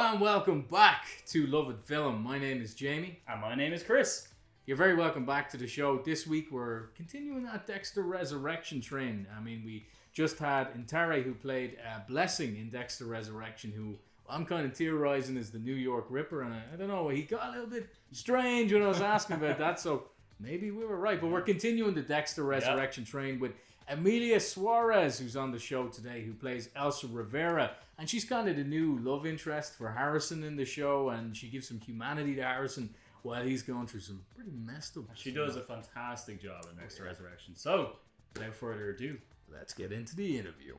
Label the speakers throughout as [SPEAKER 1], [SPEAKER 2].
[SPEAKER 1] and welcome back to Lovett Film. My name is Jamie.
[SPEAKER 2] And my name is Chris.
[SPEAKER 1] You're very welcome back to the show. This week we're continuing that Dexter Resurrection train. I mean, we just had Intare, who played Blessing in Dexter Resurrection, who I'm kind of theorizing is the New York Ripper, and I don't know, he got a little bit strange when I was asking about that, so maybe we were right. But we're continuing the Dexter Resurrection train with Emilia Suárez, who's on the show today, who plays Elsa Rivera. And she's kind of the new love interest for Harrison in the show, and she gives some humanity to Harrison while he's going through some pretty messed up.
[SPEAKER 2] She does a fantastic job in Dexter Resurrection. So, without further ado,
[SPEAKER 1] let's get into the interview.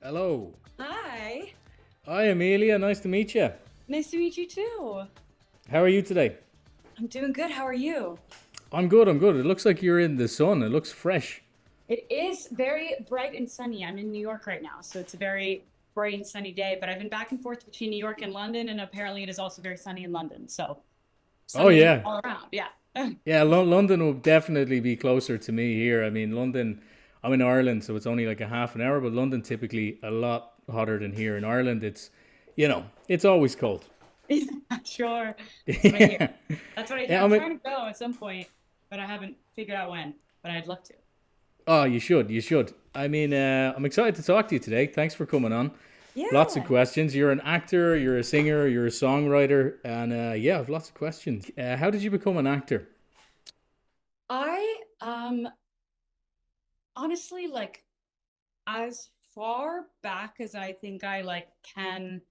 [SPEAKER 1] Hello.
[SPEAKER 3] Hi.
[SPEAKER 1] Hi, Emilia. Nice to meet you.
[SPEAKER 3] Nice to meet you too.
[SPEAKER 1] How are you today?
[SPEAKER 3] I'm doing good. How are you?
[SPEAKER 1] I'm good. It looks like you're in the sun. It looks fresh.
[SPEAKER 3] It is very bright and sunny. I'm in New York right now, so it's a very bright and sunny day, but I've been back and forth between New York and London, and apparently it is also very sunny in London, so sunny all around. Yeah.
[SPEAKER 1] Yeah, London will definitely be closer to me here. I mean, London, I'm in Ireland, so it's only like a half an hour, but London typically a lot hotter than here. In Ireland, it's, it's always cold.
[SPEAKER 3] Sure. That's what I hear. I'm trying to go at some point, but I haven't figured out when, but I'd love to.
[SPEAKER 1] Oh, you should. I mean, I'm excited to talk to you today. Thanks for coming on.
[SPEAKER 3] Yeah.
[SPEAKER 1] Lots of questions. You're an actor, you're a singer, you're a songwriter, and I have lots of questions. How did you become an actor?
[SPEAKER 3] I honestly, like, as far back as I think I can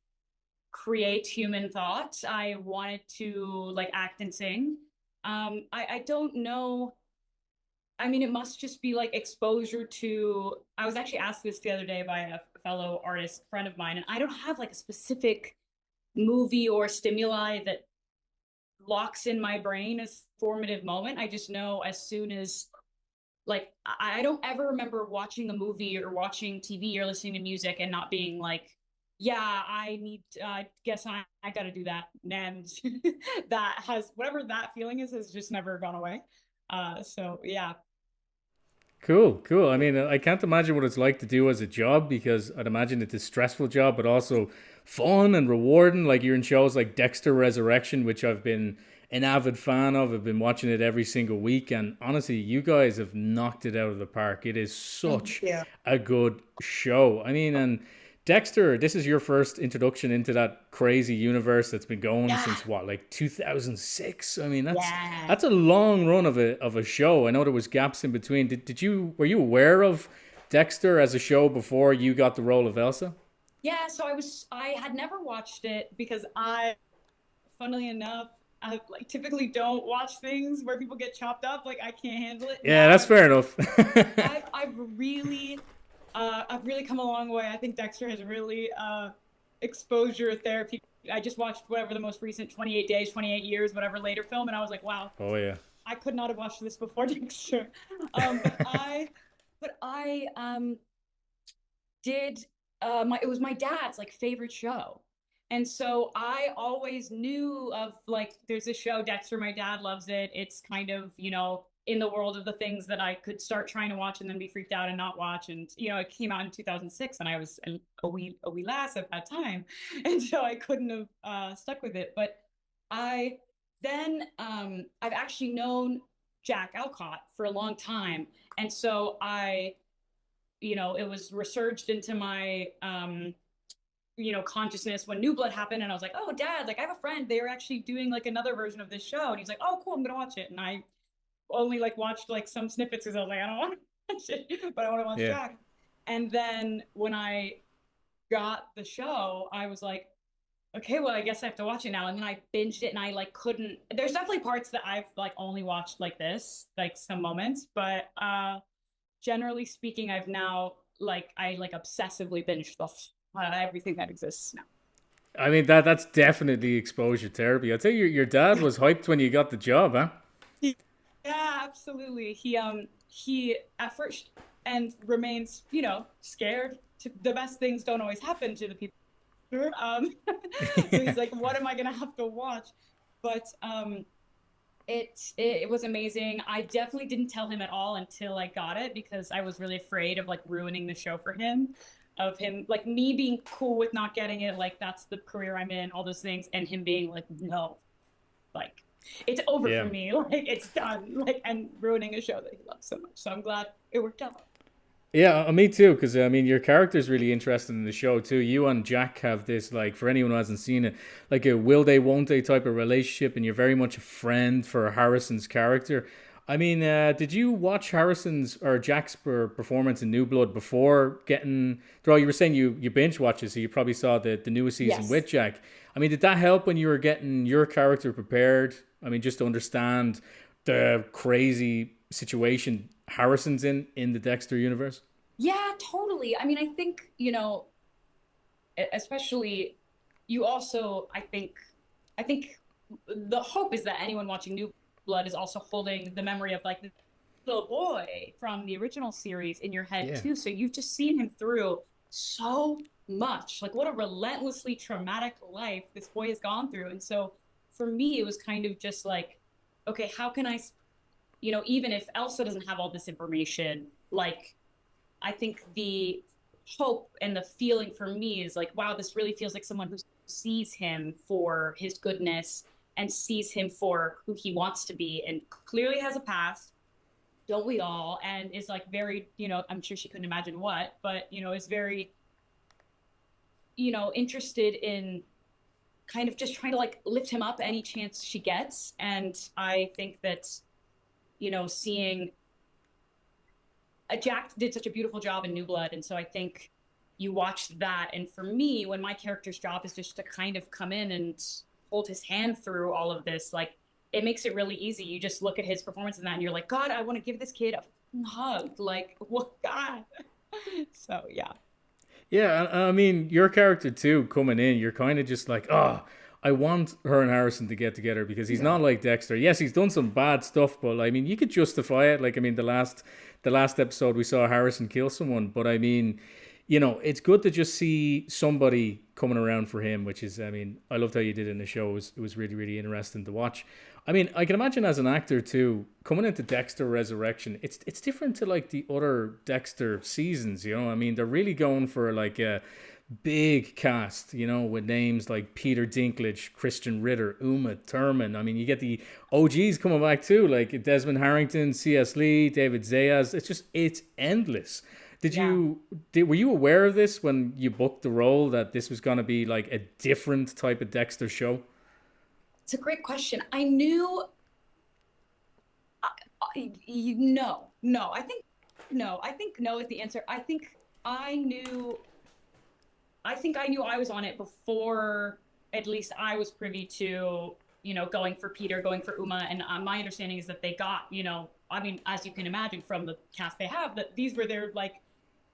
[SPEAKER 3] create human thoughts, I wanted to act and sing. I don't know. I mean, it must just be exposure to, I was actually asked this the other day by a fellow artist friend of mine, and I don't have a specific movie or stimuli that locks in my brain as formative moment. I just know as soon as, I don't ever remember watching a movie or watching TV or listening to music and not being yeah, I guess I got to do that. And that has, whatever that feeling is, has just never gone away. So yeah.
[SPEAKER 1] Cool. I mean, I can't imagine what it's like to do as a job, because I'd imagine it's a stressful job, but also fun and rewarding. Like, you're in shows like Dexter Resurrection, which I've been an avid fan of. I've been watching it every single week, and honestly, you guys have knocked it out of the park. It is such a good show. I mean, and Dexter, this is your first introduction into that crazy universe that's been going since 2006. I mean, that's a long run of a show. I know there was gaps in between. Were you aware of Dexter as a show before you got the role of Elsa?
[SPEAKER 3] Yeah, so I had never watched it because funnily enough, I typically don't watch things where people get chopped up. I can't handle it.
[SPEAKER 1] Yeah, that's fair enough.
[SPEAKER 3] I've really come a long way. I think Dexter has really exposure therapy. I just watched whatever the most recent 28 Days, 28 Years, whatever later film, and I was like, wow.
[SPEAKER 1] Oh yeah.
[SPEAKER 3] I could not have watched this before Dexter. But I did it was my dad's favorite show. And so I always knew of there's this show, Dexter, my dad loves it. It's kind of, in the world of the things that I could start trying to watch and then be freaked out and not watch. And, it came out in 2006 and I was a wee lass at that time. And so I couldn't have stuck with it. But I've actually known Jack Alcott for a long time. And so it was resurged into my, consciousness when New Blood happened. And I was like, oh, Dad, I have a friend. They were actually doing another version of this show. And he's like, oh, cool, I'm going to watch it. And I only watched some snippets because I was like, I don't want to watch it, but I want to watch Jack. And then when I got the show, I was like, okay, well, I guess I have to watch it now. And then I binged it and I couldn't, there's definitely parts that I've only watched this, some moments, but generally speaking, I've now I obsessively binged everything that exists now.
[SPEAKER 1] I mean, that's definitely exposure therapy. I'd say your dad was hyped when you got the job, huh?
[SPEAKER 3] Yeah, absolutely. He at first and remains, scared. The best things don't always happen to the people. So he's like, what am I gonna have to watch? But it was amazing. I definitely didn't tell him at all until I got it because I was really afraid of ruining the show for him. of him, like me being cool with not getting it, like that's the career I'm in, all those things, and him being like, no, like it's over for
[SPEAKER 1] Yeah.
[SPEAKER 3] me, like it's done, like, and ruining a show that he loves so much. So I'm glad it worked out.
[SPEAKER 1] Yeah, me too. Because I mean, your character's really interesting in the show too. You and Jack have this, like, for anyone who hasn't seen it, like a will they, won't they type of relationship, and you're very much a friend for Harrison's character. I mean, did you watch Harrison's or Jack's performance in New Blood before getting? Throw, you were saying you binge watched it, so you probably saw the newest season
[SPEAKER 3] Yes.
[SPEAKER 1] with Jack. I mean, did that help when you were getting your character prepared? I mean, just to understand the crazy situation Harrison's in the Dexter universe.
[SPEAKER 3] Yeah, totally. I mean, I think, especially you also, I think the hope is that anyone watching New Blood is also holding the memory of like the little boy from the original series in your head
[SPEAKER 1] Yeah.
[SPEAKER 3] too. So you've just seen him through so much. Like what a relentlessly traumatic life this boy has gone through. And so for me, it was kind of just like, okay, how can I, even if Elsa doesn't have all this information, like I think the hope and the feeling for me is like, wow, this really feels like someone who sees him for his goodness and sees him for who he wants to be and clearly has a past. Don't we all? And is like very, I'm sure she couldn't imagine what, but, is very, interested in kind of just trying to like lift him up any chance she gets. And I think that, seeing Jack did such a beautiful job in New Blood, and so I think you watched that. And for me, when my character's job is just to kind of come in and hold his hand through all of this, like it makes it really easy. You just look at his performance in that, and you're like, God, I want to give this kid a hug. Like, what, God? So yeah,
[SPEAKER 1] Yeah, and I mean, your character too, coming in, you're kind of just like, oh, I want her and Harrison to get together because he's
[SPEAKER 3] yeah,
[SPEAKER 1] not like Dexter. Yes, he's done some bad stuff, but I mean, you could justify it. Like, I mean, the last episode we saw Harrison kill someone, but I mean, it's good to just see somebody coming around for him, which is, I mean, I loved how you did it in the show. It was really, really interesting to watch. I mean, I can imagine as an actor too, coming into Dexter Resurrection, it's different to like the other Dexter seasons, I mean, they're really going for like a big cast, with names like Peter Dinklage, Christian Ritter, Uma Thurman. I mean, you get the OGs coming back too, like Desmond Harrington, C.S. Lee, David Zayas. It's endless.
[SPEAKER 3] yeah.
[SPEAKER 1] Were you aware of this when you booked the role, that this was going to be like a different type of Dexter show?
[SPEAKER 3] It's a great question. I knew, no. I think no. I think no is the answer. I knew. I knew I was on it before at least I was privy to, going for Peter, going for Uma. And my understanding is that they got, I mean, as you can imagine from the cast they have, that these were their like,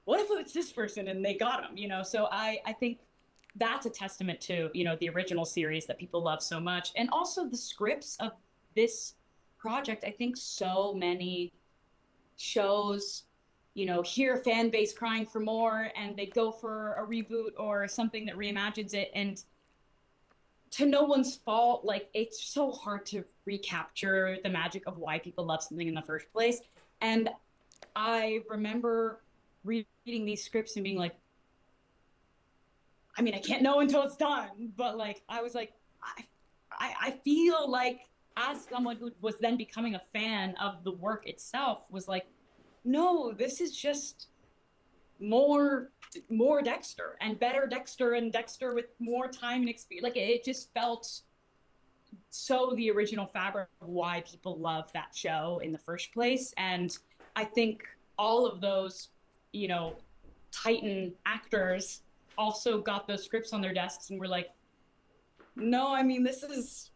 [SPEAKER 3] what if it's this person? And they got him, So I think that's a testament to, the original series that people love so much. And also the scripts of this project. I think so many shows, hear a fan base crying for more and they go for a reboot or something that reimagines it. And to no one's fault, like it's so hard to recapture the magic of why people love something in the first place. And I remember reading these scripts and being like, I mean, I can't know until it's done, but like, I was like, I feel like as someone who was then becoming a fan of the work itself was like, no, this is just more Dexter and better Dexter and Dexter with more time and experience. Like it just felt so the original fabric of why people love that show in the first place. And I think all of those, Titan actors also got those scripts on their desks and were like, no, I mean, this is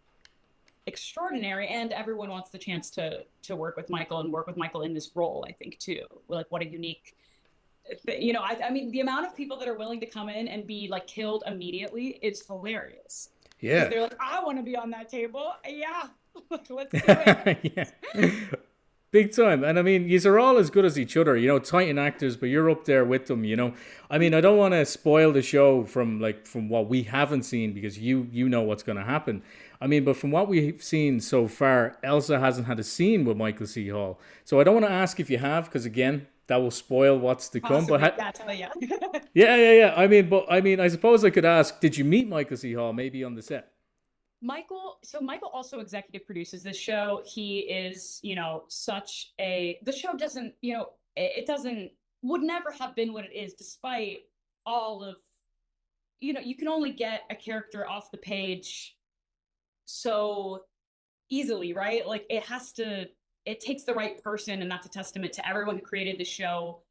[SPEAKER 3] extraordinary, and everyone wants the chance to work with Michael and work with Michael in this role. I think too, like what a unique, I mean, the amount of people that are willing to come in and be like killed immediately is hilarious because
[SPEAKER 1] Yeah.
[SPEAKER 3] they're like, I want to be on that table. Yeah, let's do it.
[SPEAKER 1] Yeah. Big time. And I mean, yous are all as good as each other, Titan actors, but you're up there with them. I mean, I don't want to spoil the show from what we haven't seen because you know what's going to happen. I mean, but from what we've seen so far, Elsa hasn't had a scene with Michael C. Hall. So I don't want to ask if you have, because again, that will spoil what's to come. But
[SPEAKER 3] Possibly, yeah, totally, yeah.
[SPEAKER 1] yeah. I mean, I suppose I could ask, did you meet Michael C. Hall maybe on the set?
[SPEAKER 3] Michael also executive produces this show. He is, the show doesn't, it doesn't, would never have been what it is despite all of, you can only get a character off the page so easily, right? Like it takes the right person, and that's a testament to everyone who created the show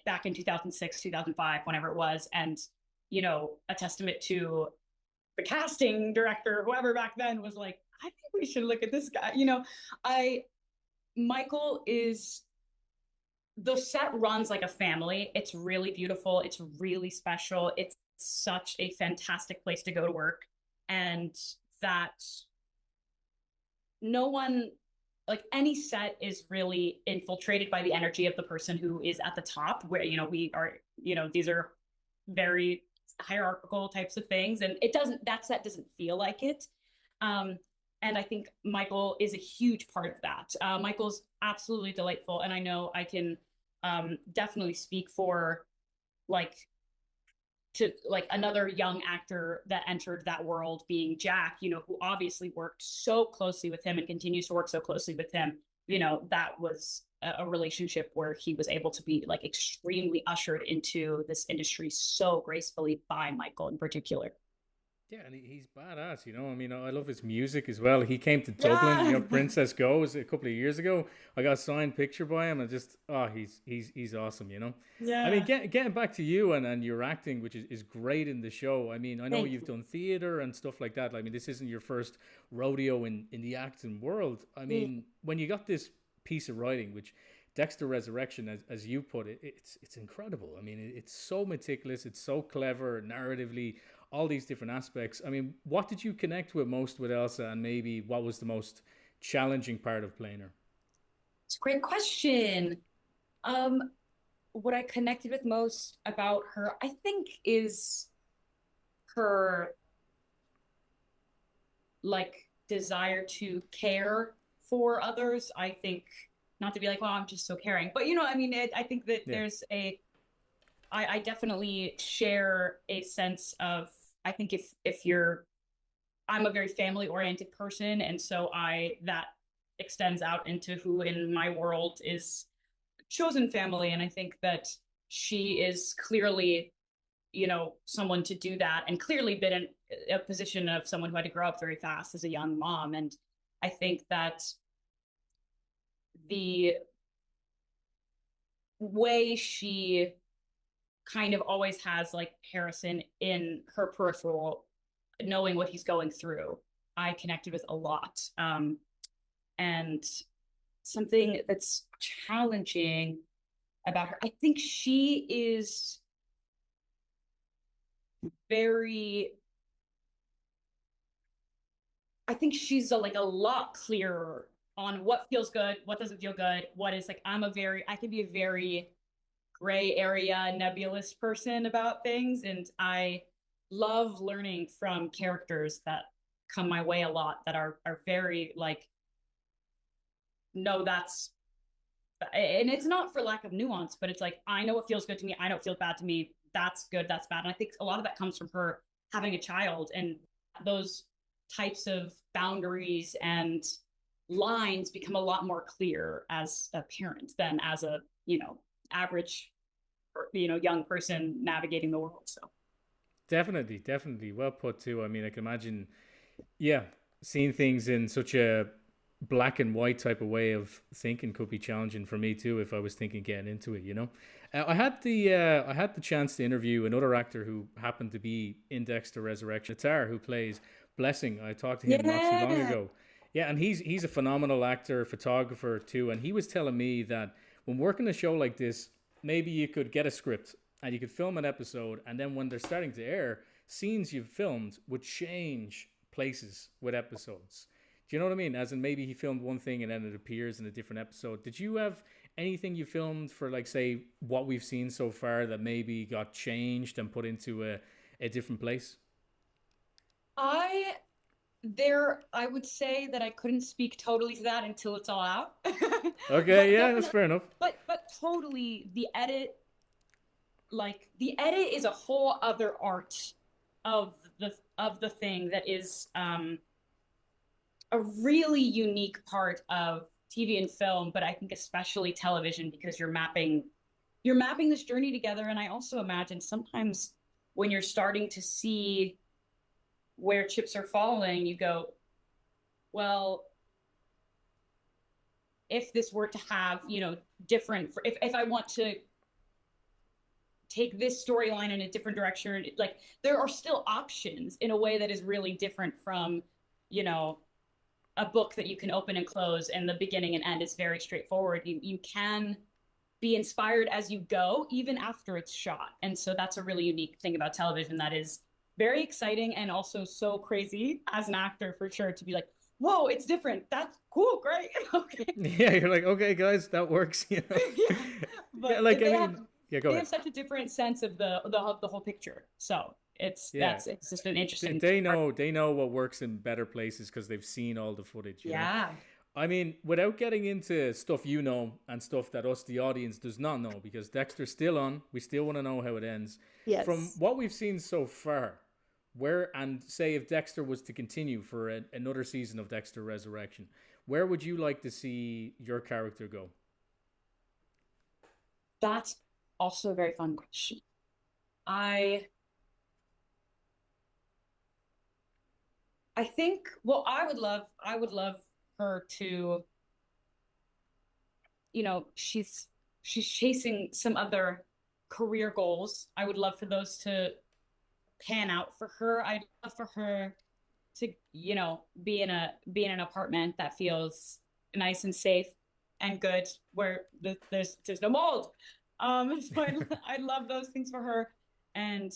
[SPEAKER 3] back in 2006, 2005, whenever it was, and a testament to the casting director, whoever back then was like, I think we should look at this guy. I Michael is the set runs like a family. It's really beautiful. It's really special. It's such a fantastic place to go to work, and that no one, like, any set is really infiltrated by the energy of the person who is at the top, where we are, these are very hierarchical types of things, and that set doesn't feel like it. And I think Michael is a huge part of that. Michael's absolutely delightful, and I know I can definitely speak for another young actor that entered that world, being Jack, who obviously worked so closely with him and continues to work so closely with him. That was a relationship where he was able to be extremely ushered into this industry so gracefully by Michael in particular.
[SPEAKER 1] Yeah, and he's badass, I mean, I love his music as well. He came to Dublin,
[SPEAKER 3] Yeah.
[SPEAKER 1] Princess Goes a couple of years ago. I got a signed picture by him, and just, he's awesome, I mean,
[SPEAKER 3] Yeah.
[SPEAKER 1] getting back to you and your acting, which is great in the show. I mean, I know
[SPEAKER 3] Thank
[SPEAKER 1] you've
[SPEAKER 3] you.
[SPEAKER 1] done theater and stuff like that. I mean, this isn't your first rodeo in the acting world. I mean, when you got this piece of writing, which Dexter Resurrection, as you put it, it's incredible. I mean, it's so meticulous, it's so clever narratively, all these different aspects. I mean, what did you connect with most with Elsa, and maybe what was the most challenging part of playing her?
[SPEAKER 3] It's a great question. Um, what I connected with most about her, I think, is her desire to care for others. I think, not to be like, well, I'm just so caring, but I mean, I think that
[SPEAKER 1] Yeah,
[SPEAKER 3] I definitely share a sense of, I think I'm a very family oriented person. And so that extends out into who in my world is chosen family. And I think that she is clearly, someone to do that, and clearly been in a position of someone who had to grow up very fast as a young mom. And I think that the way she kind of always has Harrison in her peripheral, knowing what he's going through, I connected with a lot. And something that's challenging about her, I think she is very, I think she's a lot clearer on what feels good, what doesn't feel good, what is I can be a very gray area, nebulous person about things. And I love learning from characters that come my way a lot, that are very no, that's, and it's not for lack of nuance, but it's I know what feels good to me. I know what feels bad to me. That's good. That's bad. And I think a lot of that comes from her having a child, and those types of boundaries and lines become a lot more clear as a parent than as a, average, young person navigating the world. So
[SPEAKER 1] definitely, well put too. I mean, I can imagine, yeah, seeing things in such a black and white type of way of thinking could be challenging for me too if I was thinking getting into it. I had the chance to interview another actor who happened to be in Dexter Resurrection, Tar, who plays Blessing. I talked to him not too long
[SPEAKER 3] yeah.
[SPEAKER 1] ago. Yeah, and he's a phenomenal actor, photographer too, and he was telling me that when working a show like this, maybe you could get a script and you could film an episode, and then when they're starting to air, scenes you've filmed would change places with episodes. Do you know what I mean? As in, maybe he filmed one thing and then it appears in a different episode. Did you have anything you filmed for, say, what we've seen so far that maybe got changed and put into a different place?
[SPEAKER 3] I I would say that I couldn't speak totally to that until it's all out.
[SPEAKER 1] Okay,
[SPEAKER 3] But
[SPEAKER 1] yeah, that's
[SPEAKER 3] definitely,
[SPEAKER 1] fair enough.
[SPEAKER 3] but totally the edit is a whole other art of the thing that is a really unique part of TV and film, but I think especially television because you're mapping this journey together. And I also imagine sometimes when you're starting to see where chips are falling, you go, well, if this were to have, different, if I want to take this storyline in a different direction, like there are still options in a way that is really different from, you know, a book that you can open and close and the beginning and end is very straightforward. You can be inspired as you go, even after it's shot. And so that's a really unique thing about television that is very exciting and also so crazy as an actor for sure to be like, whoa, it's different. That's cool, great. Okay.
[SPEAKER 1] Yeah, you're like, okay, guys, that works.
[SPEAKER 3] Yeah.
[SPEAKER 1] Yeah,
[SPEAKER 3] But
[SPEAKER 1] like I
[SPEAKER 3] they have
[SPEAKER 1] mean, yeah, go
[SPEAKER 3] they
[SPEAKER 1] ahead.
[SPEAKER 3] have such a different sense of the whole picture. So
[SPEAKER 1] Yeah,
[SPEAKER 3] it's just an
[SPEAKER 1] they,
[SPEAKER 3] interesting
[SPEAKER 1] they
[SPEAKER 3] part.
[SPEAKER 1] know they know what works in better places because they've seen all the footage.
[SPEAKER 3] Yeah.
[SPEAKER 1] I mean, without getting into stuff you know and stuff that us, the audience, does not know, because Dexter's still on. We still want to know how it ends. From
[SPEAKER 3] Yes.
[SPEAKER 1] what we've seen so far, where, and say if Dexter was to continue for another season of Dexter Resurrection, where would you like to see your character go?
[SPEAKER 3] That's also a very fun question. I I think well I would love her to, she's chasing some other career goals. I would love for those to pan out for her. I'd love for her to, be in an apartment that feels nice and safe and good where there's no mold. So I love those things for her. And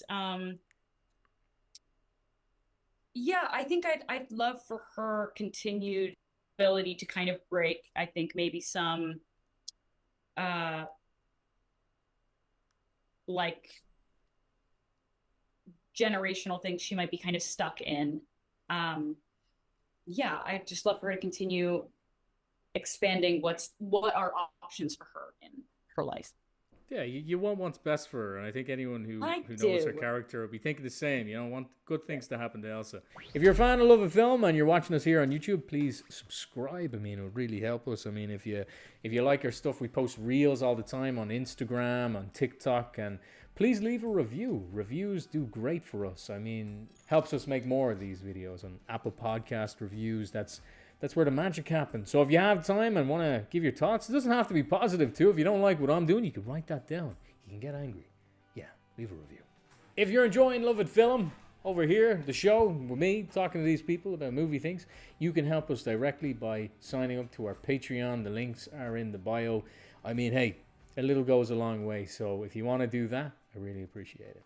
[SPEAKER 3] yeah, I think I'd love for her continued ability to kind of break, I think maybe some uh like generational things she might be kind of stuck in. Um yeah, I just love for her to continue expanding what are options for her in her life.
[SPEAKER 1] Yeah, you want what's best for her, and I think anyone
[SPEAKER 3] I
[SPEAKER 1] who knows her
[SPEAKER 3] do.
[SPEAKER 1] character will be thinking the same. Want good things to happen to Elsa. If you're a fan of Love of Film and you're watching us here on YouTube, please subscribe. I mean, it would really help us. I mean, if you like our stuff, we post reels all the time on Instagram, on TikTok, and please leave a review. Reviews do great for us. I mean, helps us make more of these videos on Apple Podcast reviews. That's where the magic happens. So if you have time and want to give your thoughts, it doesn't have to be positive too. If you don't like what I'm doing, you can write that down. You can get angry. Yeah, leave a review. If you're enjoying Lovett Film over here, the show with me talking to these people about movie things, you can help us directly by signing up to our Patreon. The links are in the bio. I mean, hey, a little goes a long way. So if you want to do that, I really appreciate it.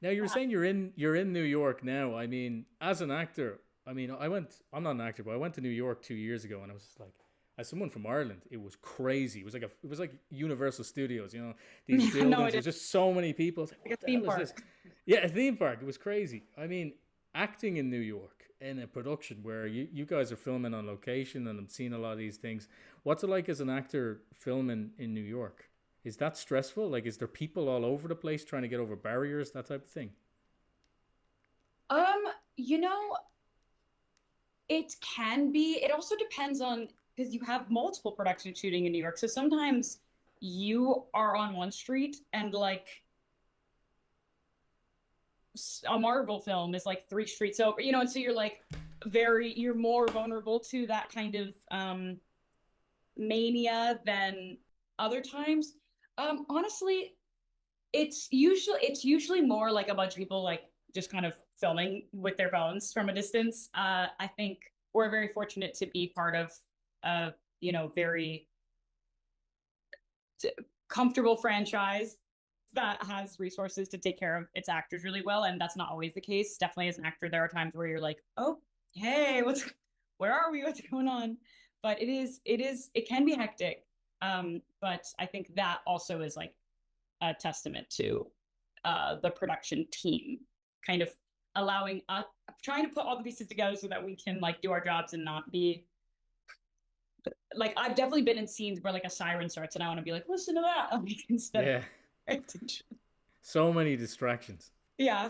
[SPEAKER 1] Now you were saying you're in New York now. I mean, as an actor, I mean, I'm not an actor, but I went to New York 2 years ago, and I was just like, as someone from Ireland, it was crazy. It was like Universal Studios, these
[SPEAKER 3] Yeah, no,
[SPEAKER 1] buildings.
[SPEAKER 3] it is
[SPEAKER 1] There's just so many people. It's like,
[SPEAKER 3] like
[SPEAKER 1] what
[SPEAKER 3] a
[SPEAKER 1] the
[SPEAKER 3] theme
[SPEAKER 1] hell is this?
[SPEAKER 3] park.
[SPEAKER 1] Yeah, a theme park. It was crazy. I mean, acting in New York in a production where you guys are filming on location, and I'm seeing a lot of these things. What's it like as an actor filming in New York? Is that stressful? Like, is there people all over the place trying to get over barriers, that type of thing?
[SPEAKER 3] Um, you know, it can be. It also depends on because you have multiple production shooting in New York. So sometimes you are on one street and like a Marvel film is like three streets over, and so you're like you're more vulnerable to that kind of mania than other times. Honestly, it's usually more like a bunch of people like just kind of filming with their phones from a distance. I think we're very fortunate to be part of a very comfortable franchise that has resources to take care of its actors really well, and that's not always the case. Definitely, as an actor, there are times where you're like, "Oh, hey, where are we? What's going on?" But it can be hectic. But I think that also is like a testament to the production team kind of allowing us, trying to put all the pieces together so that we can like do our jobs and not be like, I've definitely been in scenes where like a siren starts and I want to be like, listen to that, like, instead of
[SPEAKER 1] Yeah.
[SPEAKER 3] paying attention.
[SPEAKER 1] So many distractions.
[SPEAKER 3] Yeah.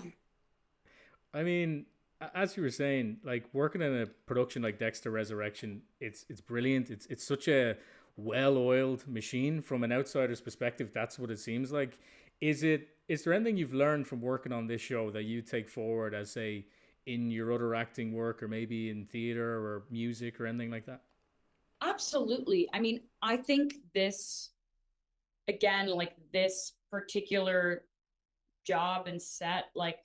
[SPEAKER 1] I mean, as you were saying, like working in a production like Dexter Resurrection, it's brilliant. It's such a well-oiled machine from an outsider's perspective. That's what it seems like. Is there anything you've learned from working on this show that you take forward as say in your other acting work or maybe in theater or music or anything like that?
[SPEAKER 3] Absolutely. I mean, I think this, again, like this particular job and set, like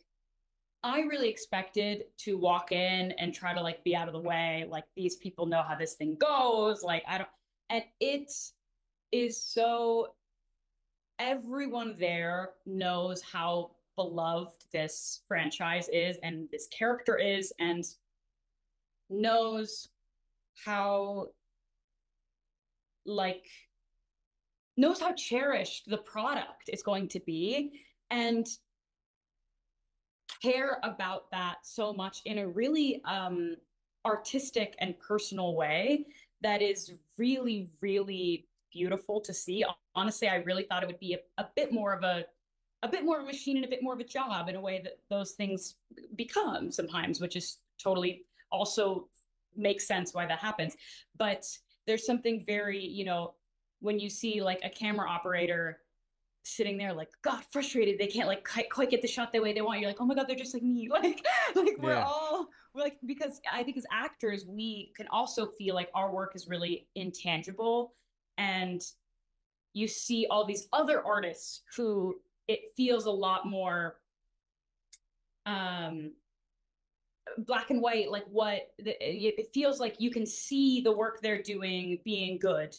[SPEAKER 3] I really expected to walk in and try to like be out of the way. Like these people know how this thing goes. Like I don't, and it is so, everyone there knows how beloved this franchise is and this character is, and knows how like knows how cherished the product is going to be, and care about that so much in a really artistic and personal way that is really, really beautiful to see. Honestly, I really thought it would be a bit more of a bit more of a machine and a bit more of a job in a way that those things become sometimes, which is totally also makes sense why that happens. But there's something very, you know, when you see like a camera operator sitting there like god frustrated they can't like quite get the shot the way they want, you're like, oh my god, they're just like me. Like
[SPEAKER 1] Yeah.
[SPEAKER 3] we're like, because I think as actors we can also feel like our work is really intangible, and you see all these other artists who it feels a lot more um black and white, like it feels like you can see the work they're doing being good,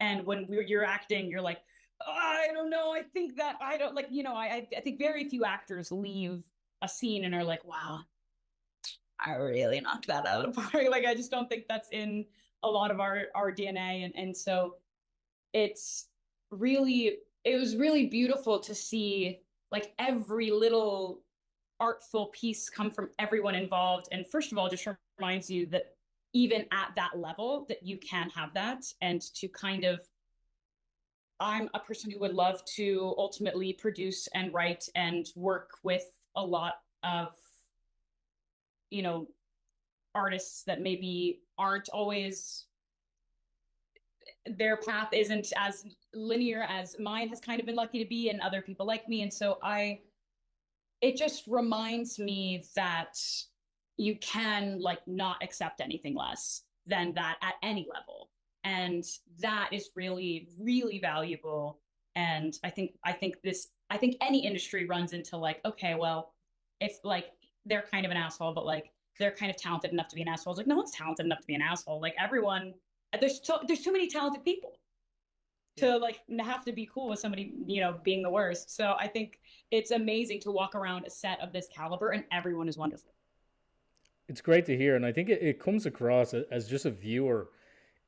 [SPEAKER 3] and when you're acting you're like, oh, I don't know, I think that I don't like, you know, I think very few actors leave a scene and are like, wow, I really knocked that out of the park. Like I just don't think that's in a lot of our DNA, and so it's really, it was really beautiful to see like every little artful piece come from everyone involved, and first of all just reminds you that even at that level that you can have that, and to kind of, I'm a person who would love to ultimately produce and write and work with a lot of, you know, artists that maybe aren't always, their path isn't as linear as mine has kind of been lucky to be, and other people like me. And so it just reminds me that you can like not accept anything less than that at any level, and that is really, really valuable. And I think any industry runs into like, okay, well, if like they're kind of an asshole but like they're kind of talented enough to be an asshole, it's like no one's talented enough to be an asshole. Like everyone, there's too many talented people
[SPEAKER 1] Yeah.
[SPEAKER 3] to like have to be cool with somebody, you know, being the worst. So I think it's amazing to walk around a set of this caliber and everyone is wonderful.
[SPEAKER 1] It's great to hear, and I think it comes across as just a viewer.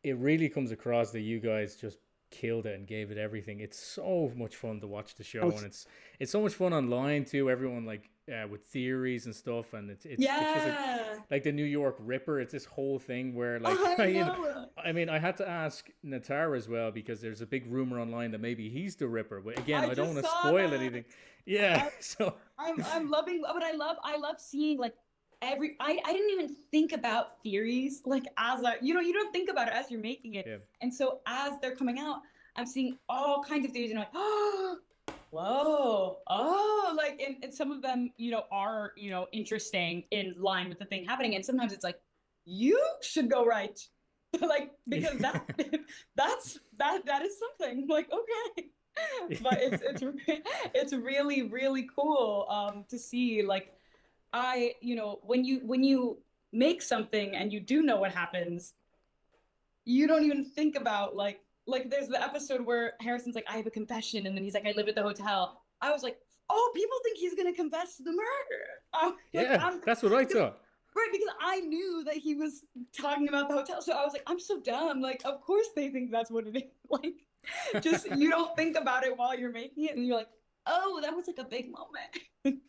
[SPEAKER 1] It really comes across that you guys just killed it and gave it everything. It's so much fun to watch the show,
[SPEAKER 3] Oh,
[SPEAKER 1] and it's so much fun online too. Everyone like with theories and stuff, and it's just
[SPEAKER 3] yeah.
[SPEAKER 1] like the New York Ripper. It's this whole thing where like
[SPEAKER 3] I
[SPEAKER 1] you know,
[SPEAKER 3] know.
[SPEAKER 1] I mean, I had to ask Natar as well because there's a big rumor online that maybe he's the Ripper. But again,
[SPEAKER 3] I
[SPEAKER 1] I don't
[SPEAKER 3] just
[SPEAKER 1] want to
[SPEAKER 3] saw
[SPEAKER 1] spoil
[SPEAKER 3] that.
[SPEAKER 1] anything. Yeah, so
[SPEAKER 3] I'm loving, but I love seeing like I didn't even think about theories like as a, you know, you don't think about it as you're making it.
[SPEAKER 1] yeah.
[SPEAKER 3] And so as they're coming out, I'm seeing all kinds of theories and I'm like, oh, whoa, oh, like, and some of them, you know, are, you know, interesting in line with the thing happening. And sometimes it's like, you should go right. Like, because that, that is something like, okay. But it's really, really cool to see like, you know, when you make something and you do know what happens, you don't even think about like there's the episode where Harrison's like, I have a confession, and then he's like, I live at the hotel. I was like, oh, people think he's gonna confess to the murder. Like
[SPEAKER 1] Yeah,
[SPEAKER 3] I'm
[SPEAKER 1] that's what I
[SPEAKER 3] because,
[SPEAKER 1] thought.
[SPEAKER 3] right, because I knew that he was talking about the hotel, so I was like, I'm so dumb. Like, of course they think that's what it is. Like, just you don't think about it while you're making it, and you're like, oh, that was like a big moment.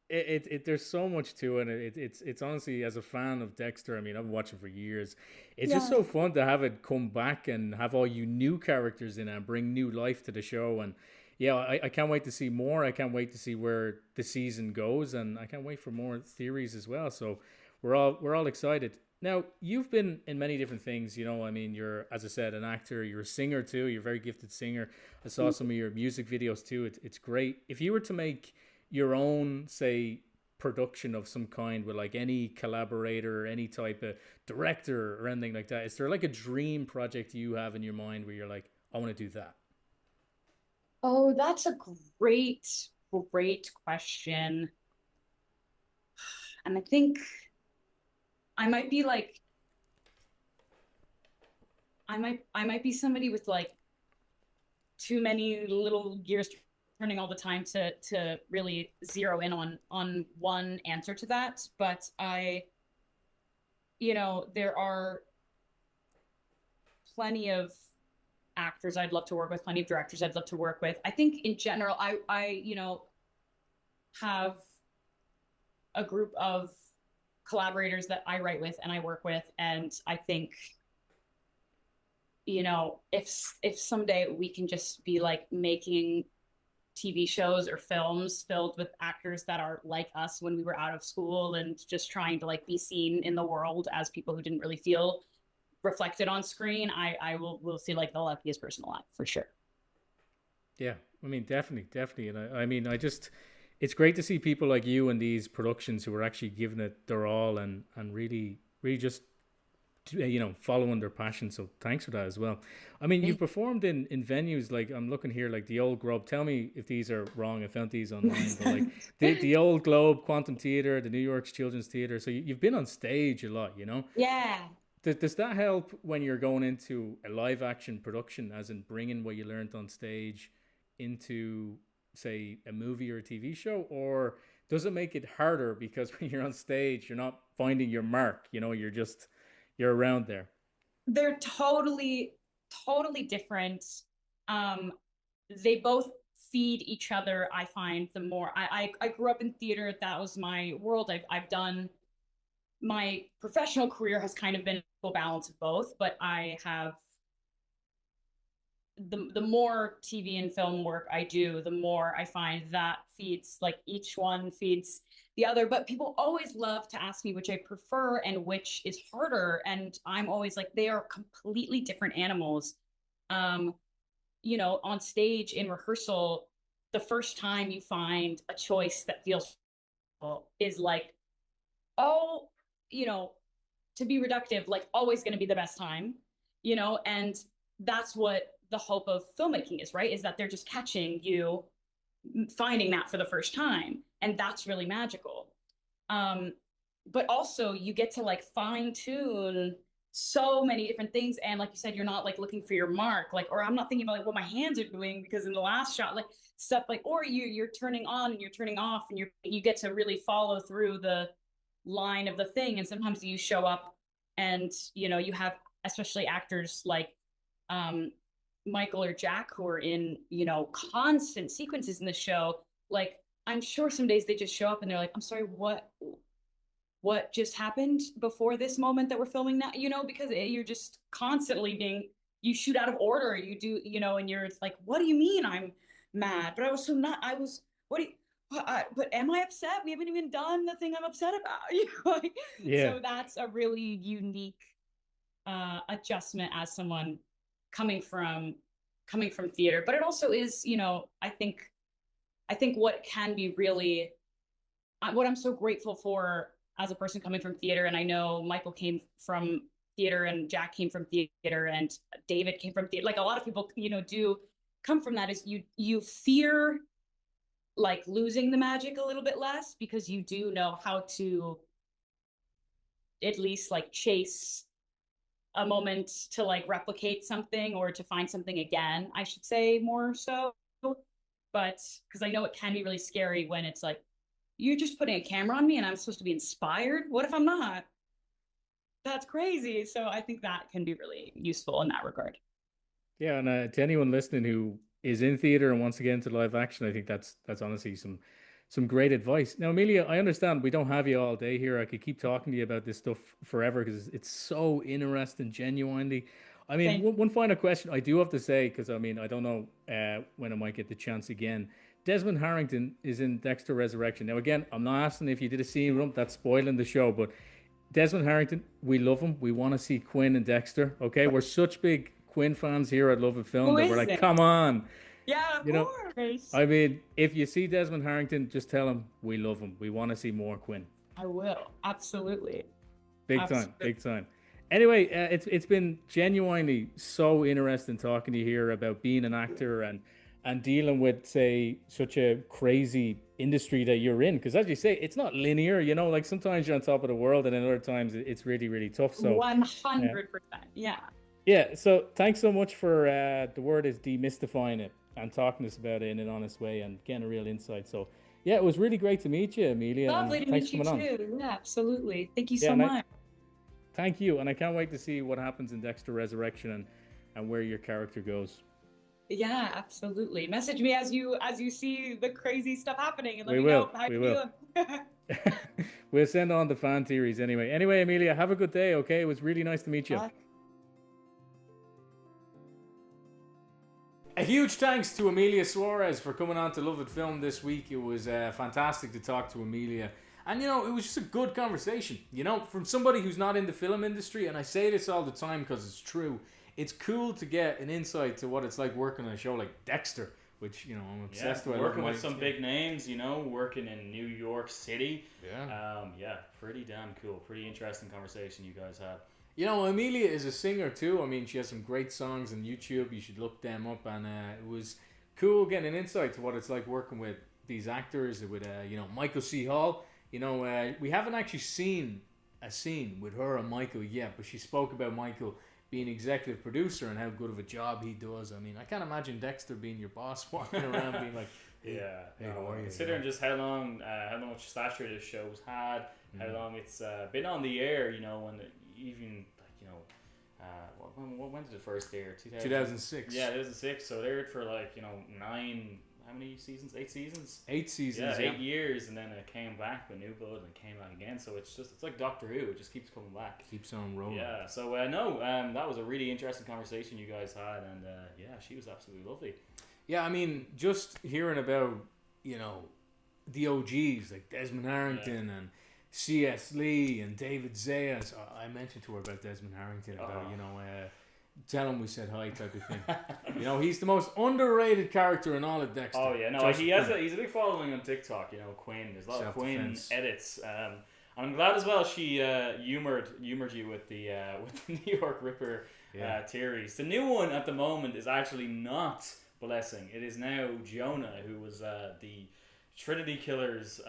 [SPEAKER 1] there's so much to it. It's honestly, as a fan of Dexter, I mean, I've been watching for years. It's just so
[SPEAKER 3] Yeah.
[SPEAKER 1] fun to have it come back and have all you new characters in it and bring new life to the show. And yeah, I can't wait to see more. I can't wait to see where the season goes, and I can't wait for more theories as well. So we're all excited. Now, you've been in many different things, I mean, you're, as I said, an actor, you're a singer too, you're a very gifted singer. I saw some of your music videos too. It's great. If you were to make your own, say, production of some kind with like any collaborator or any type of director or anything like that, is there like a dream project you have in your mind where you're like, I want to do that?
[SPEAKER 3] Oh, that's a great question. And I think I might be like I might be somebody with like too many little gears turning all the time to really zero in on one answer to that. But there are plenty of actors I'd love to work with, plenty of directors I'd love to work with. I think in general, I have a group of collaborators that I write with and I work with, and I think if someday we can just be like making TV shows or films filled with actors that are like us when we were out of school and just trying to like be seen in the world as people who didn't really feel reflected on screen, I will see like the luckiest person alive for sure.
[SPEAKER 1] Yeah, I mean, definitely, definitely. And I mean, it's great to see people like you in these productions who are actually giving it their all and really, really just following their passion. So thanks for that as well. I mean, you've performed in venues like, I'm looking here, like the Old Globe. Tell me if these are wrong. I found these online, but like the Old Globe, Quantum Theater, the New York's Children's Theater. So you've been on stage a lot, you know.
[SPEAKER 3] Yeah.
[SPEAKER 1] Does that help when you're going into a live action production, as in bringing what you learned on stage into, say, a movie or a TV show, or does it make it harder because when you're on stage, you're not finding your mark? You're around there.
[SPEAKER 3] They're totally different. Um, they both feed each other. I find the more I grew up in theater, that was my world. I've done my professional career has kind of been a full balance of both, but I have the more TV and film work I do, the more I find that feeds like each one feeds the other. But people always love to ask me which I prefer and which is harder. And I'm always like, they are completely different animals. Um, on stage in rehearsal, the first time you find a choice that feels is like, oh, you know, to be reductive, like always going to be the best time, and that's what the hope of filmmaking is, right? Is that they're just catching you finding that for the first time. And that's really magical. Um, but also you get to like fine tune so many different things. And like you said, you're not like looking for your mark, like, or I'm not thinking about like what my hands are doing because in the last shot, like stuff like, or you're turning on and you're turning off and you get to really follow through the line of the thing. And sometimes you show up and you have especially actors like um Michael or Jack who are in constant sequences in the show. Like I'm sure some days they just show up and they're like, I'm sorry, what just happened before this moment that we're filming now, because you're just constantly being, you shoot out of order, you do, and you're it's like, what do you mean I'm mad? But I was so not, I was, what do you, but am I upset? We haven't even done the thing I'm upset about. Like,
[SPEAKER 1] Yeah.
[SPEAKER 3] so that's a really unique adjustment as someone coming from coming from theater. But it also is, I think what can be really what I'm so grateful for as a person coming from theater, and I know Michael came from theater and Jack came from theater and David came from theater. Like a lot of people, do come from that, is you fear like losing the magic a little bit less because you do know how to at least like chase a moment to like replicate something or to find something again, I should say more so. But because I know it can be really scary when it's like, you're just putting a camera on me and I'm supposed to be inspired. What if I'm not? That's crazy. So I think that can be really useful in that regard.
[SPEAKER 1] Yeah, and to anyone listening who is in theater and wants to get into live action, I think that's honestly some great advice. Now, Amelia, I understand we don't have you all day here. I could keep talking to you about this stuff forever because it's so interesting, genuinely. I mean,
[SPEAKER 3] Thank
[SPEAKER 1] one final question I do have to say, because I mean, I don't know when I might get the chance again. Desmond Harrington is in Dexter Resurrection. Now, again, I'm not asking if you did a scene with him, that's spoiling the show, but Desmond Harrington, we love him. We want to see Quinn and Dexter. Okay, we're such big Quinn fans here at Lovett Film
[SPEAKER 3] Who
[SPEAKER 1] that we're
[SPEAKER 3] is
[SPEAKER 1] like,
[SPEAKER 3] it?
[SPEAKER 1] come on,
[SPEAKER 3] Yeah, of
[SPEAKER 1] you know.
[SPEAKER 3] course.
[SPEAKER 1] I mean, if you see Desmond Harrington, just tell him we love him. We want to see more Quinn.
[SPEAKER 3] I will. Absolutely.
[SPEAKER 1] Big time, big time. Anyway, it's been genuinely so interesting talking to you here about being an actor and dealing with, say, such a crazy industry that you're in. Because as you say, it's not linear. You know, like sometimes you're on top of the world, and then other times it's really, really tough. So
[SPEAKER 3] 100%. Yeah.
[SPEAKER 1] yeah. So thanks so much for the word is demystifying it and talking to us about it in an honest way and getting a real insight. So yeah, it was really great to meet you, Amelia.
[SPEAKER 3] Lovely
[SPEAKER 1] and
[SPEAKER 3] to
[SPEAKER 1] thanks
[SPEAKER 3] meet you
[SPEAKER 1] for coming on.
[SPEAKER 3] too. Yeah, absolutely. Thank you
[SPEAKER 1] Yeah,
[SPEAKER 3] so
[SPEAKER 1] and
[SPEAKER 3] much.
[SPEAKER 1] thank you, and I can't wait to see what happens in Dexter Resurrection and where your character goes.
[SPEAKER 3] Yeah, absolutely. Message me as you see the crazy stuff happening and let
[SPEAKER 1] We
[SPEAKER 3] me
[SPEAKER 1] will.
[SPEAKER 3] know how
[SPEAKER 1] We
[SPEAKER 3] you're
[SPEAKER 1] will.
[SPEAKER 3] feeling.
[SPEAKER 1] We'll send on the fan theories anyway. Anyway, Amelia, have a good day, okay? It was really nice to meet you. A huge thanks to Emilia Suárez for coming on to Lovett Film this week. It was fantastic to talk to Emilia. And, you know, it was just a good conversation. You know, from somebody who's not in the film industry, and I say this all the time because it's true, it's cool to get an insight to what it's like working on a show like Dexter, which, you know, I'm obsessed with.
[SPEAKER 2] Working with some big names, you know, working in New York City.
[SPEAKER 1] Yeah.
[SPEAKER 2] Pretty damn cool. Pretty interesting conversation you guys had.
[SPEAKER 1] You know, Emilia is a singer too. I mean, she has some great songs on YouTube. You should look them up. And it was cool getting an insight to what it's like working with these actors, with, you know, Michael C. Hall. You know, we haven't actually seen a scene with her and Michael yet, but she spoke about Michael being executive producer and how good of a job he does. I mean, I can't imagine Dexter being your boss, walking around being like,
[SPEAKER 2] hey,
[SPEAKER 1] how are you?
[SPEAKER 2] Considering just how much stature this show's had, how long it's been on the air, you know, and even, like, you know, when did it first air?
[SPEAKER 1] 2006.
[SPEAKER 2] Yeah, 2006. So they aired for, like, you know, how many seasons? 8 seasons?
[SPEAKER 1] 8 seasons,
[SPEAKER 2] yeah. 8 years, and then it came back with New Blood and came back again. So it's like Doctor Who. It just keeps coming back.
[SPEAKER 1] Keeps on rolling.
[SPEAKER 2] Yeah. So that was a really interesting conversation you guys had, and yeah, she was absolutely lovely.
[SPEAKER 1] Yeah, I mean, just hearing about, you know, the OGs like Desmond Harrington and C.S. Lee and David Zayas. I mentioned to her about Desmond Harrington about, you know, tell him we said hi type of thing. You know, he's the most underrated character in all of Dexter.
[SPEAKER 2] Oh yeah, no, he's a big following on TikTok. You know, Quinn. There's a lot of Quinn edits. I'm glad as well she humored you with the New York Ripper theories. The new one at the moment is actually not Blessing. It is now Jonah, who was the Trinity Killer's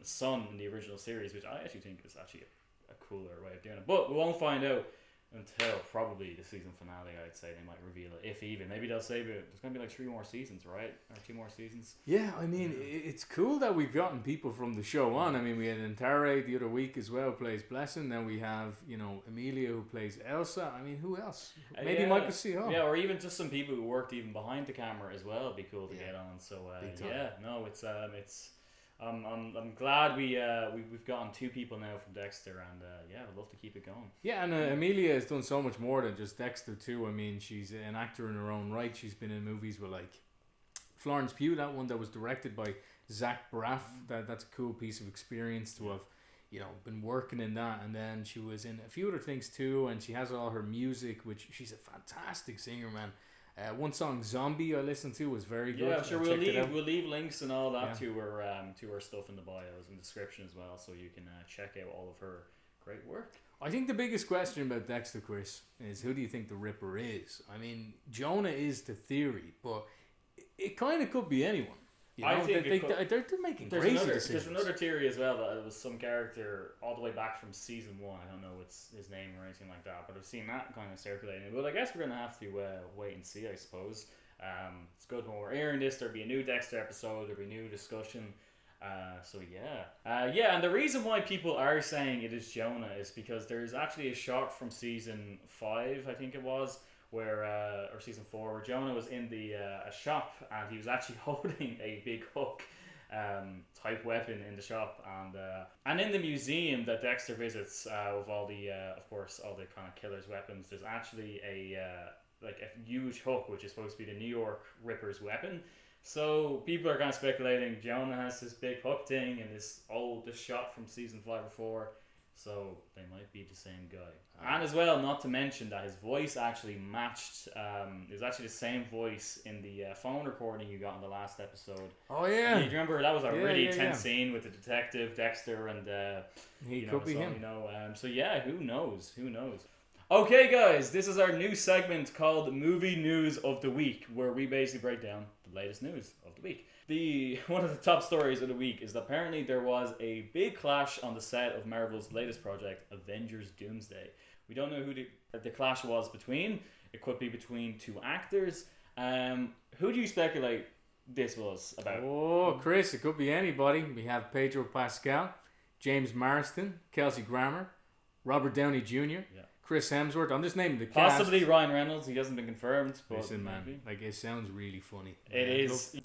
[SPEAKER 2] son in the original series, which I actually think is actually a cooler way of doing it. But we won't find out until probably the season finale. I'd say they might reveal it, if even. Maybe they'll save it. There's going to be like 3 more seasons, right? Or 2 more seasons.
[SPEAKER 1] Yeah, I mean, it's cool that we've gotten people from the show on. I mean, we had Antare the other week as well, plays Blessing. Then we have, you know, Emilia, who plays Elsa. I mean, who else? Maybe Michael C. Hall.
[SPEAKER 2] Yeah, or even just some people who worked even behind the camera as well. It'd be cool to get on. So it's I'm glad we've gotten 2 people now from Dexter, and I'd love to keep it going.
[SPEAKER 1] Yeah, and Emilia has done so much more than just Dexter too. I mean, she's an actor in her own right. She's been in movies with like Florence Pugh, that one that was directed by Zach Braff. That's a cool piece of experience to have, you know, been working in that. And then she was in a few other things too, and she has all her music, which she's a fantastic singer, man. One song, "Zombie," I listened to was very good.
[SPEAKER 2] Yeah, sure. We'll leave links and all that to her stuff in the bios and description as well, so you can check out all of her great work.
[SPEAKER 1] I think the biggest question about Dexter, Chris, is who do you think the Ripper is? I mean, Jonah is the theory, but it kind of could be anyone. You know,
[SPEAKER 2] I think
[SPEAKER 1] they're making crazy decisions.
[SPEAKER 2] There's another theory as well that it was some character all the way back from season 1. I don't know what's his name or anything like that, but I've seen that kind of circulating. But I guess we're gonna have to wait and see, I suppose. It's good when we're airing this. There'll be a new Dexter episode. There'll be new discussion. And the reason why people are saying it is Jonah is because there's actually a shot from season 5, I think it was, where or season 4, where Jonah was in the a shop and he was actually holding a big hook, type weapon in the shop, and in the museum that Dexter visits with all the of course all the kind of killer's weapons, there's actually a huge hook which is supposed to be the New York Ripper's weapon. So people are kind of speculating Jonah has this big hook thing and this shot from season 5 or 4. So they might be the same guy. And as well, not to mention that his voice actually matched. It was actually the same voice in the phone recording you got in the last episode.
[SPEAKER 1] Oh yeah.
[SPEAKER 2] Do you remember that was a really tense scene with the detective Dexter and
[SPEAKER 1] he could be him.
[SPEAKER 2] So yeah, who knows? Who knows? Okay, guys, this is our new segment called Movie News of the Week, where we basically break down the latest news of the week. One of the top stories of the week is that apparently there was a big clash on the set of Marvel's latest project, Avengers Doomsday. We don't know who the clash was between. It could be between two actors. Who do you speculate this was about?
[SPEAKER 1] Oh, Chris, it could be anybody. We have Pedro Pascal, James Marsden, Kelsey Grammer, Robert Downey Jr., Chris Hemsworth. I'm just naming the cast.
[SPEAKER 2] Possibly Ryan Reynolds. He hasn't been confirmed. But
[SPEAKER 1] listen, man, it sounds really funny.
[SPEAKER 2] It is. These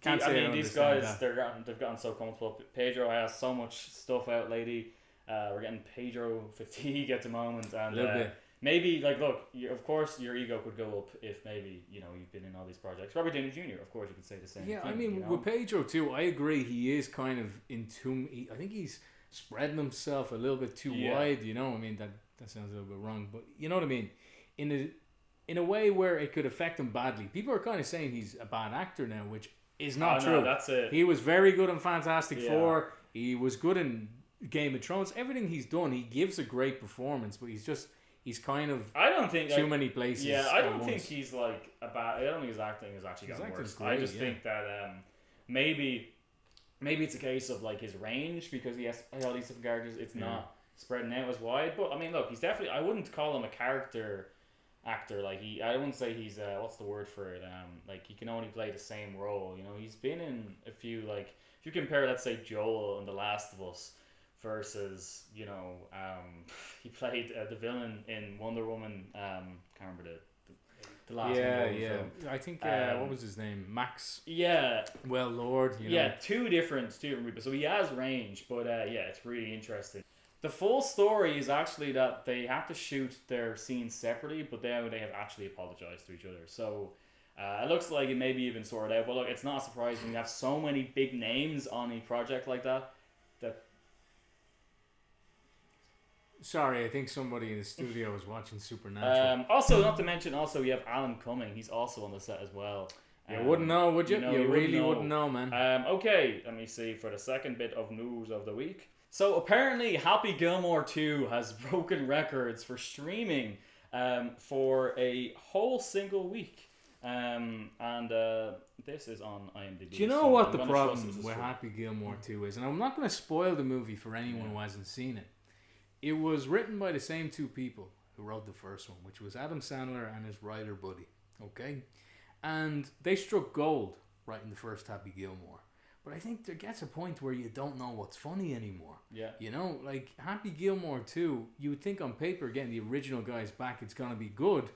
[SPEAKER 2] guys, they've gotten so comfortable. Pedro has so much stuff out lately. We're getting Pedro fatigue at the moment, and
[SPEAKER 1] a little bit.
[SPEAKER 2] Maybe look, of course, your ego could go up if maybe you've been in all these projects. Robert Downey Jr. Of course, you could say the same.
[SPEAKER 1] Yeah,
[SPEAKER 2] thing,
[SPEAKER 1] I mean, with Pedro too, I agree. He is kind of I think he's spreading himself a little bit too wide. I mean that sounds a little bit wrong, but you know what I mean. In a way where it could affect him badly. People are kind of saying he's a bad actor now, which is not true.
[SPEAKER 2] No, that's it.
[SPEAKER 1] He was very good in Fantastic Four. He was good in Game of Thrones. Everything he's done, he gives a great performance, but he's kind of
[SPEAKER 2] I don't think
[SPEAKER 1] too many places.
[SPEAKER 2] Yeah, I don't think he's like a bad. I don't think his acting has actually gotten worse.
[SPEAKER 1] Great,
[SPEAKER 2] I just think that maybe it's a case of like his range because he has all these different characters. It's not spreading out as wide. But I mean, look, he's definitely. I wouldn't call him a character actor. Like I wouldn't say he's what's the word for it? Like he can only play the same role. He's been in a few. Like if you compare, let's say Joel in The Last of Us versus he played the villain in Wonder Woman. Can't remember the last one.
[SPEAKER 1] Film. I think what was his name? Max.
[SPEAKER 2] Yeah.
[SPEAKER 1] Well, Lord.
[SPEAKER 2] Two different people. So he has range, but it's really interesting. The full story is actually that they have to shoot their scenes separately, but they have actually apologized to each other. So it looks like it may be even sorted out. But look, it's not surprising. You have so many big names on a project like that.
[SPEAKER 1] Sorry, I think somebody in the studio is watching Supernatural.
[SPEAKER 2] Also, not to mention, we have Alan Cumming. He's also on the set as well.
[SPEAKER 1] You wouldn't know, would you? You really wouldn't know, man.
[SPEAKER 2] Okay, let me see for the second bit of news of the week. So apparently Happy Gilmore 2 has broken records for streaming for a whole single week. This is on IMDb.
[SPEAKER 1] Do you know what the problem with Happy Gilmore 2 is? And I'm not going to spoil the movie for anyone who hasn't seen it. It was written by the same two people who wrote the first one, which was Adam Sandler and his writer buddy. Okay? And they struck gold writing the first Happy Gilmore. But I think there gets a point where you don't know what's funny anymore.
[SPEAKER 2] Yeah.
[SPEAKER 1] Like Happy Gilmore 2, you would think on paper, getting the original guys back, it's going to be good.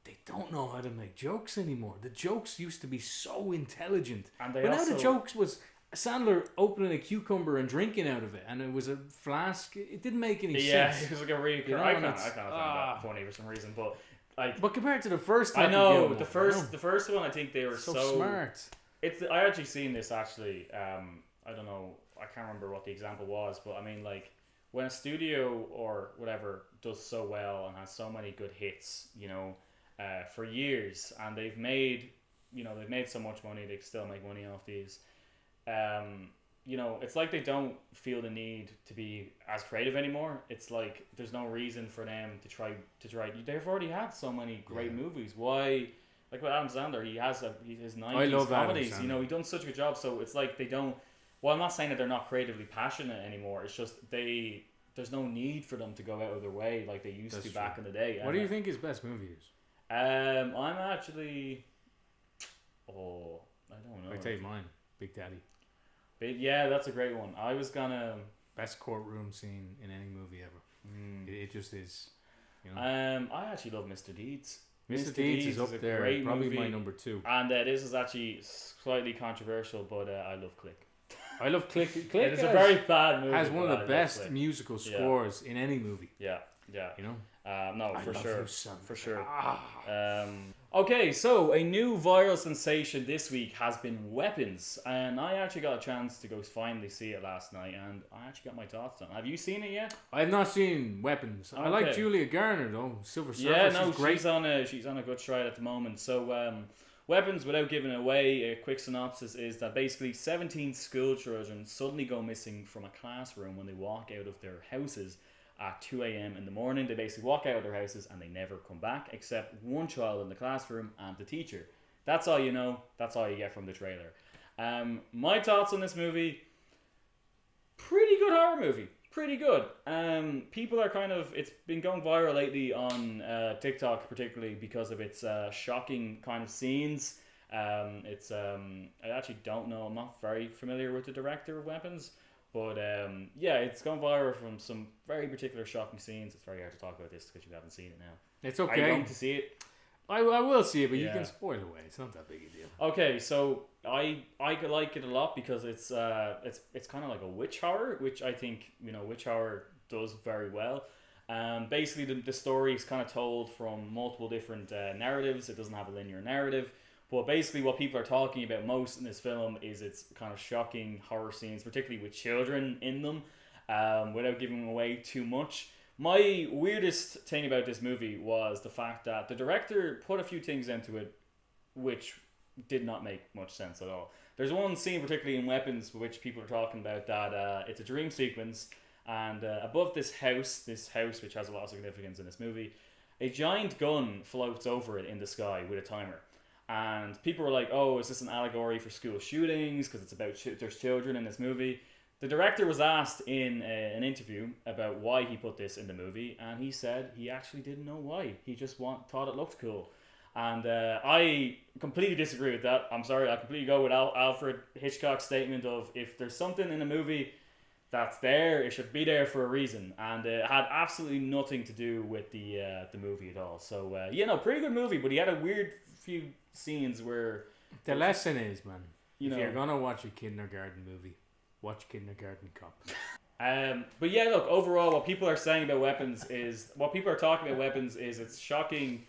[SPEAKER 1] They don't know how to make jokes anymore. The jokes used to be so intelligent. But now the jokes was Sandler opening a cucumber and drinking out of it, and it was a flask. It didn't make any sense.
[SPEAKER 2] Yeah, it was like a really... I kind of find that funny for some reason, but...
[SPEAKER 1] But compared to the first time...
[SPEAKER 2] I know, the first one, I think they were so
[SPEAKER 1] smart.
[SPEAKER 2] I actually seen this, actually. I don't know, I can't remember what the example was, but I mean, like, when a studio or whatever does so well and has so many good hits, for years, and they've made so much money, they still make money off these. It's like they don't feel the need to be as creative anymore. It's like there's no reason for them to try. They've already had so many great movies. Why? Like with Adam Sandler, he has his 90s comedies. He's done such a good job. So it's like they don't. Well, I'm not saying that they're not creatively passionate anymore. It's just there's no need for them to go out of their way like they used to back in the day.
[SPEAKER 1] What do you think his best movie is?
[SPEAKER 2] I'm actually. I don't know.
[SPEAKER 1] I tell you mine, Big Daddy.
[SPEAKER 2] Yeah, that's a great one. I was gonna
[SPEAKER 1] best courtroom scene in any movie ever. It just is.
[SPEAKER 2] I actually love Mr. Deeds.
[SPEAKER 1] Mr. Deeds is up there, probably my number 2.
[SPEAKER 2] And this is actually slightly controversial, but I love Click.
[SPEAKER 1] I love Click. Click
[SPEAKER 2] It's a very bad movie.
[SPEAKER 1] has one of
[SPEAKER 2] but
[SPEAKER 1] the
[SPEAKER 2] I love
[SPEAKER 1] best
[SPEAKER 2] Click.
[SPEAKER 1] musical scores in any movie.
[SPEAKER 2] Yeah.
[SPEAKER 1] You know?
[SPEAKER 2] No,
[SPEAKER 1] I
[SPEAKER 2] for
[SPEAKER 1] love
[SPEAKER 2] sure.
[SPEAKER 1] you, son.
[SPEAKER 2] For sure. Okay, so a new viral sensation this week has been Weapons, and I actually got a chance to go finally see it last night, and I actually got my thoughts on it. Have you seen it yet?
[SPEAKER 1] I have not seen Weapons. I like Julia Garner though. Silver Surfer.
[SPEAKER 2] Yeah, no,
[SPEAKER 1] she's great.
[SPEAKER 2] she's on a good stride at the moment. So, Weapons, without giving it away, a quick synopsis is that basically 17 school children suddenly go missing from a classroom when they walk out of their houses at 2 a.m. in the morning. They basically walk out of their houses and they never come back, except one child in the classroom and the teacher. That's all you know. That's all you get from the trailer. My thoughts on this movie: pretty good horror movie. Pretty good. People are it's been going viral lately on TikTok, particularly because of its shocking kind of scenes. I actually don't know. I'm not very familiar with the director of Weapons. But it's gone viral from some very particular shocking scenes. It's very hard to talk about this because you haven't seen it now.
[SPEAKER 1] It's okay.
[SPEAKER 2] Are you going to see it?
[SPEAKER 1] I will see it, but you can spoil away. It's not that big a deal.
[SPEAKER 2] Okay, so I like it a lot because it's kind of like a witch horror, which I think witch horror does very well. Basically, the story is kind of told from multiple different narratives. It doesn't have a linear narrative. But basically what people are talking about most in this film is its kind of shocking horror scenes, particularly with children in them, without giving away too much. My weirdest thing about this movie was the fact that the director put a few things into it which did not make much sense at all. There's one scene, particularly in Weapons, which people are talking about that it's a dream sequence, and above this house which has a lot of significance in this movie, a giant gun floats over it in the sky with a timer. And people were like, oh, is this an allegory for school shootings? Because it's about there's children in this movie. The director was asked in an interview about why he put this in the movie, and he said he actually didn't know why. He just thought it looked cool. And I completely disagree with that. I'm sorry, I completely go with Alfred Hitchcock's statement of if there's something in a movie that's there, it should be there for a reason. And it had absolutely nothing to do with the movie at all. So, pretty good movie, but he had a weird few scenes where
[SPEAKER 1] the lesson is, man, if you're gonna watch a kindergarten movie, watch Kindergarten Cop.
[SPEAKER 2] But yeah, look, overall what people are saying about Weapons is it's shocking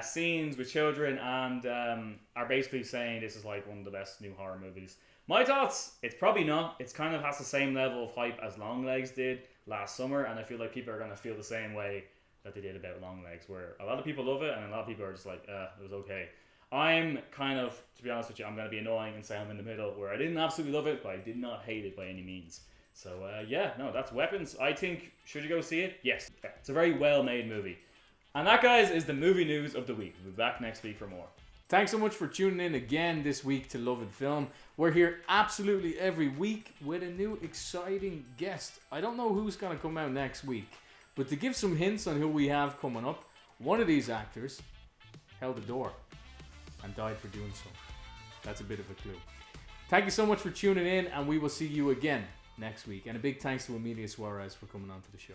[SPEAKER 2] scenes with children, and are basically saying this is like one of the best new horror movies. My thoughts, it's probably not. It's kind of has the same level of hype as Longlegs did last summer, and I feel like people are gonna feel the same way that they did about Longlegs, where a lot of people love it and a lot of people are just like, it was okay. I'm kind of, to be honest with you, I'm going to be annoying and say I'm in the middle, where I didn't absolutely love it, but I did not hate it by any means. So, that's Weapons. I think, should you go see it? Yes. It's a very well-made movie. And that, guys, is the movie news of the week. We'll be back next week for more.
[SPEAKER 1] Thanks so much for tuning in again this week to Lovett Film. We're here absolutely every week with a new exciting guest. I don't know who's going to come out next week, but to give some hints on who we have coming up, one of these actors held the door and died for doing so. That's a bit of a clue. Thank you so much for tuning in, and we will see you again next week. And a big thanks to Emilia Suárez for coming on to the show.